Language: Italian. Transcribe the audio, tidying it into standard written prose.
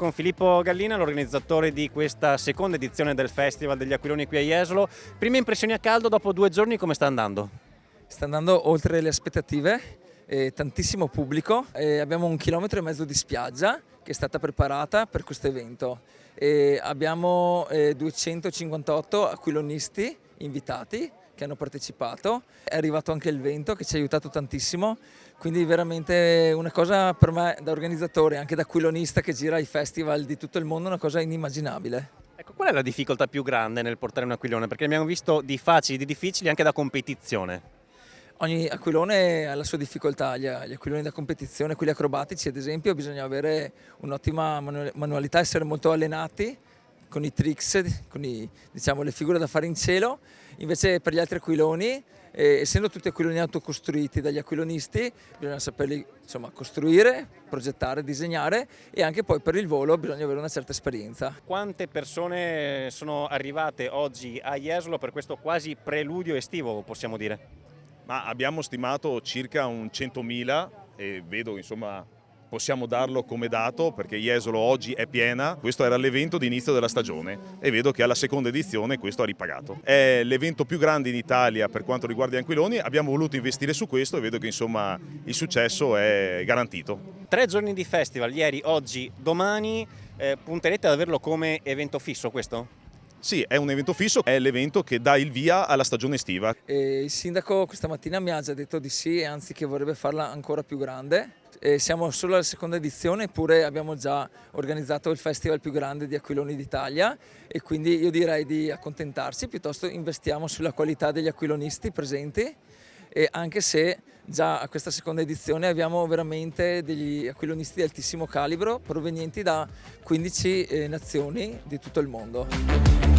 con Filippo Gallina, l'organizzatore di questa seconda edizione del Festival degli Aquiloni qui a Jesolo. Prime impressioni a caldo dopo 2 giorni, come sta andando? Sta andando oltre le aspettative, tantissimo pubblico, abbiamo 1,5 chilometri di spiaggia che è stata preparata per questo evento. Abbiamo 258 aquilonisti invitati che hanno partecipato, è arrivato anche il vento che ci ha aiutato tantissimo, quindi veramente una cosa per me da organizzatore, anche da aquilonista che gira i festival di tutto il mondo, una cosa inimmaginabile. Ecco, qual è la difficoltà più grande nel portare un aquilone? Perché abbiamo visto di facili, di difficili anche da competizione. Ogni aquilone ha la sua difficoltà, gli aquiloni da competizione, quelli acrobatici ad esempio, bisogna avere un'ottima manualità, essere molto allenati con i tricks, con le figure da fare in cielo. Invece per gli altri aquiloni, essendo tutti aquiloni autocostruiti dagli aquilonisti, bisogna saperli costruire, progettare, disegnare, e anche poi per il volo bisogna avere una certa esperienza. Quante persone sono arrivate oggi a Jesolo per questo quasi preludio estivo, possiamo dire? Ma abbiamo stimato circa un 100.000 e vedo possiamo darlo come dato perché Jesolo oggi è piena. Questo era l'evento di inizio della stagione e vedo che alla seconda edizione questo ha ripagato. È l'evento più grande in Italia per quanto riguarda gli aquiloni, abbiamo voluto investire su questo e vedo che il successo è garantito. 3 giorni di festival, ieri, oggi, domani, punterete ad averlo come evento fisso questo? Sì, è un evento fisso, è l'evento che dà il via alla stagione estiva. Il sindaco questa mattina mi ha già detto di sì, e anzi che vorrebbe farla ancora più grande. Siamo solo alla seconda edizione, eppure abbiamo già organizzato il festival più grande di aquiloni d'Italia, e quindi io direi di accontentarsi, piuttosto investiamo sulla qualità degli aquilonisti presenti, e anche se già a questa seconda edizione abbiamo veramente degli aquilonisti di altissimo calibro provenienti da 15 nazioni di tutto il mondo.